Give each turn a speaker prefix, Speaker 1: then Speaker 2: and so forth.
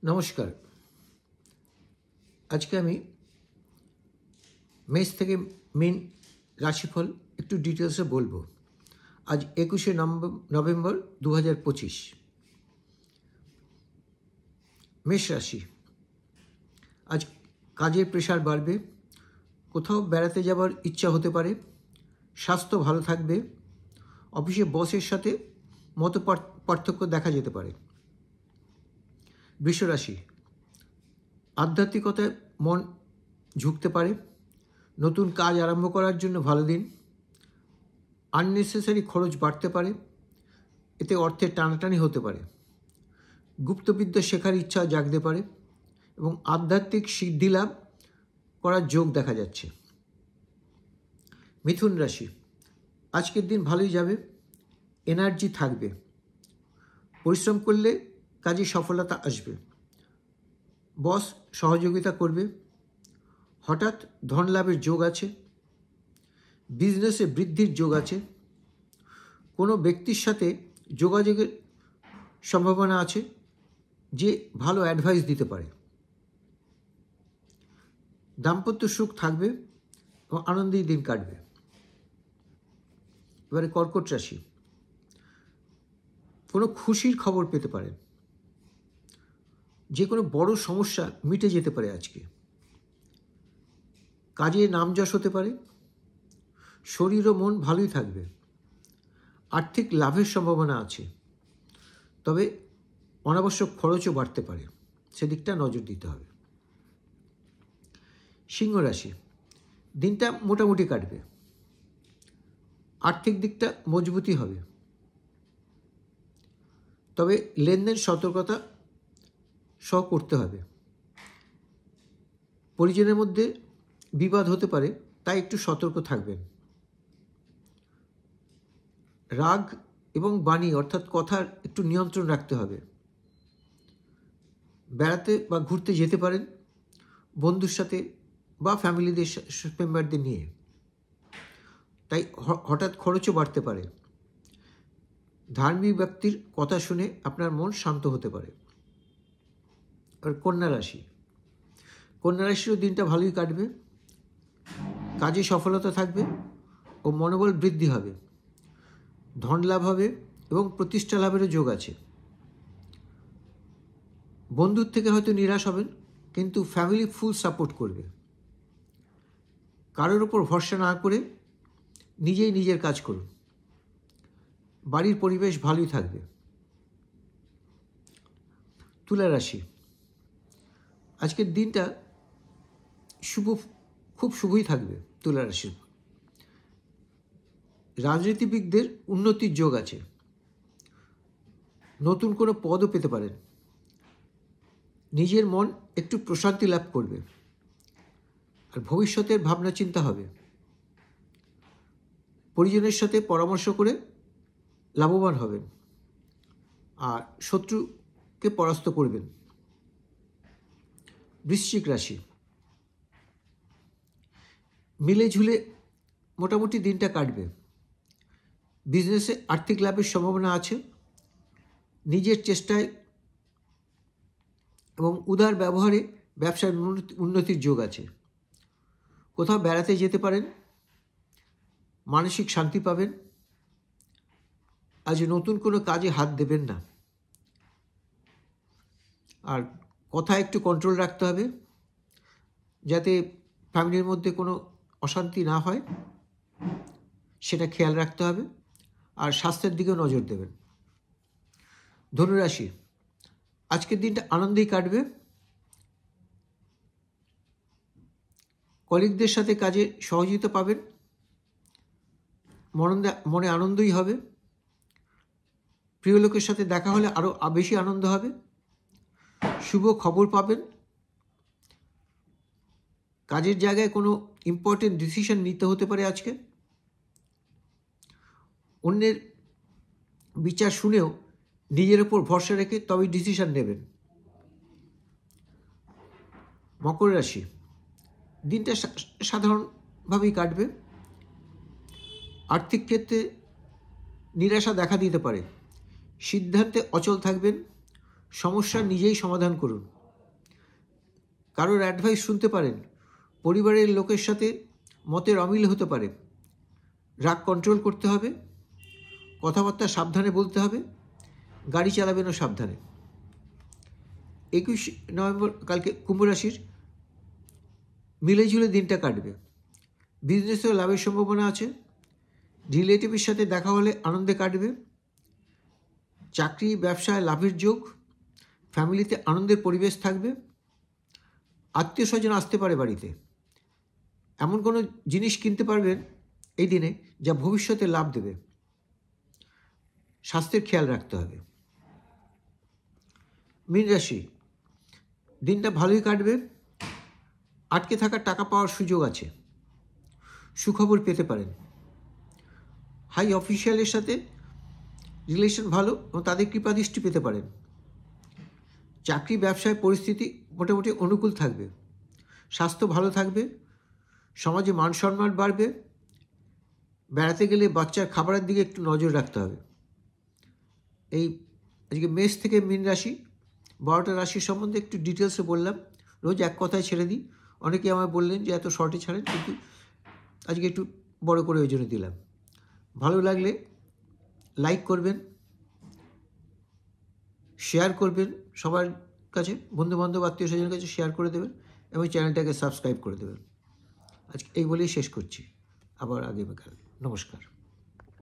Speaker 1: নমস্কার। আজকে আমি মেষ থেকে মীন রাশিফল একটু ডিটেলসে বলবো। আজ 21শে নভেম্বর 2025। মেষ রাশি, আজ কাজের প্রেশার বাড়বে, কোথাও বেড়াতে যাওয়ার ইচ্ছা হতে পারে, স্বাস্থ্য ভালো থাকবে, অফিসে বসের সাথে মত পার্থক্য দেখা যেতে পারে। বৃষ রাশি, আধ্যাত্মিকতায় মন ঝুঁকতে পারে, নতুন কাজ আরম্ভ করার জন্য ভালো দিন। আননেসেসারি খরচ বাড়তে পারে, এতে অর্থের টানাটানি হতে পারে। গুপ্তবিদ্যা শেখার ইচ্ছা জাগতে পারে এবং আধ্যাত্মিক সিদ্ধি লাভ করার যোগ দেখা যাচ্ছে। মিথুন রাশি, আজকের দিন ভালোই যাবে, এনার্জি থাকবে, পরিশ্রম করলে কাজে সফলতা আসবে, বস সহযোগিতা করবে, হঠাৎ ধন লাভের যোগ আছে, বিজনেসে বৃদ্ধির যোগ আছে, কোনো ব্যক্তির সাথে যোগাযোগের সম্ভাবনা আছে যে ভালো অ্যাডভাইস দিতে পারে। দাম্পত্য সুখ থাকবে এবং আনন্দেই দিন কাটবে। এবারে কর্কট রাশি, কোনো খুশির খবর পেতে পারেন, যে কোনো বড় সমস্যা মিটে যেতে পারে আজকে, কাজে নামযশ হতে পারে, শরীর ও মন ভালোই থাকবে, আর্থিক লাভের সম্ভাবনা আছে, তবে অনাবশ্যক খরচও বাড়তে পারে, সেদিকটা নজর দিতে হবে। সিংহ রাশি, দিনটা মোটামুটি কাটবে, আর্থিক দিকটা মজবুতি হবে, তবে লেনদেন সতর্কতা সহ করতে হবে। পরিজনের মধ্যে বিবাদ হতে পারে, তাই একটু সতর্ক থাকবেন। রাগ এবং বাণী অর্থাৎ কথার একটু নিয়ন্ত্রণ রাখতে হবে। বেড়াতে বা ঘুরতে যেতে পারেন বন্ধুর সাথে বা ফ্যামিলিদের মেম্বারদের নিয়ে, তাই হঠাৎ খরচও বাড়তে পারে। ধার্মিক ব্যক্তির কথা শুনে আপনার মন শান্ত হতে পারে। আর কন্যা রাশি, কন্যা রাশিরও দিনটা ভালোই কাটবে, কাজে সফলতা থাকবে ও মনোবল বৃদ্ধি হবে, ধন লাভ হবে এবং প্রতিষ্ঠা লাভেরও যোগ আছে। বন্ধুর থেকে হয়তো নিরাশ হবেন, কিন্তু ফ্যামিলি ফুল সাপোর্ট করবে। কারোর ওপর ভরসা না করে নিজেই নিজের কাজ করুন, বাড়ির পরিবেশ ভালোই থাকবে। তুলা রাশি, আজকের দিনটা খুব শুভই থাকবে। তুলা রাশির রাজনীতিবিদদের উন্নতির যোগ আছে, নতুন কোনো পদও পেতে পারেন, নিজের মন একটু প্রশান্তি লাভ করবে, আর ভবিষ্যতের ভাবনা চিন্তা হবে। পরিজনের সাথে পরামর্শ করে লাভবান হবেন আর শত্রুকে পরাস্ত করবেন। বৃশ্চিক রাশি, মিলে ঝুলে মোটামুটি দিনটা কাটবে, বিজনেসে আর্থিক লাভের সম্ভাবনা আছে, নিজের চেষ্টায় এবং উদার ব্যবহারে ব্যবসার উন্নতির যোগ আছে। কোথাও বেড়াতে যেতে পারেন, মানসিক শান্তি পাবেন। আজ নতুন কোনো কাজে হাত দেবেন না, আর কথা একটু কন্ট্রোল রাখতে হবে যাতে ফ্যামিলির মধ্যে কোনো অশান্তি না হয়, সেটা খেয়াল রাখতে হবে। আর স্বাস্থ্যের দিকেও নজর দেবেন। ধনুরাশি, আজকের দিনটা আনন্দেই কাটবে, কলিগদের সাথে কাজে সহযোগিতা পাবেন, মনে আনন্দই হবে, প্রিয় লোকের সাথে দেখা হলে আরও বেশি আনন্দ হবে, শুভ খবর পাবেন, কাজের জায়গায় কোনো ইম্পর্টেন্ট ডিসিশন নিতে হতে পারে আজকে। অন্যের বিচার শুনেও নিজের ওপর ভরসা রেখে তবেই ডিসিশন নেবেন। মকর রাশি, দিনটা সাধারণভাবেই কাটবে, আর্থিক ক্ষেত্রে নিরাশা দেখা দিতে পারে, সিদ্ধান্তে অচল থাকবেন, সমস্যা নিজেই সমাধান করুন। কারোর অ্যাডভাইস শুনতে পারেন। পরিবারের লোকের সাথে মতের অমিল হতে পারে। রাগ কন্ট্রোল করতে হবে, কথাবার্তা সাবধানে বলতে হবে, গাড়ি চালাবেনও সাবধানে। 21 নভেম্বর কালকে কুম্ভ রাশির মিলেঝুলে দিনটা কাটবে। বিজনেসেও লাভের সম্ভাবনা আছে। রিলেটিভের সাথে দেখা হলে আনন্দে কাটবে। চাকরি ব্যবসায় লাভের যোগ। ফ্যামিলিতে আনন্দের পরিবেশ থাকবে। আত্মীয় স্বজন আসতে পারে বাড়িতে। এমন কোনো জিনিস কিনতে পারবেন এই দিনে যা ভবিষ্যতে লাভ দেবে। স্বাস্থ্যের খেয়াল রাখতে হবে। মীন রাশি, দিনটা ভালোই কাটবে। আটকে থাকা টাকা পাওয়ার সুযোগ আছে। সুখবর পেতে পারেন। হাই অফিসিয়ালের সাথে রিলেশন ভালো এবং তাদের কৃপাদৃষ্টি পেতে পারেন। চাকরি ব্যবসায় পরিস্থিতি মোটামুটি অনুকূল থাকবে। স্বাস্থ্য ভালো থাকবে। সমাজে মান সম্মান বাড়বে। বেড়াতে গেলে বাচ্চার খাবারের দিকে একটু নজর রাখতে হবে। এই আজকে মেষ থেকে মীন রাশি 12টা রাশির সম্বন্ধে একটু ডিটেলসে বললাম। রোজ এক কথায় ছেড়ে দিই। অনেকে আমায় বললেন যে এত শর্টে ছাড়েন, কিন্তু আজকে একটু বড় করে ওই জন্য দিলাম। ভালো লাগলে লাইক করবেন, শেয়ার করবেন সবার কাছে, বন্ধুবান্ধব আত্মীয় স্বজনের কাছে শেয়ার করে দেবেন এবং চ্যানেলটাকে সাবস্ক্রাইব করে দেবেন। আজকে এই বলেই শেষ করছি। আবার আগামীকাল। নমস্কার।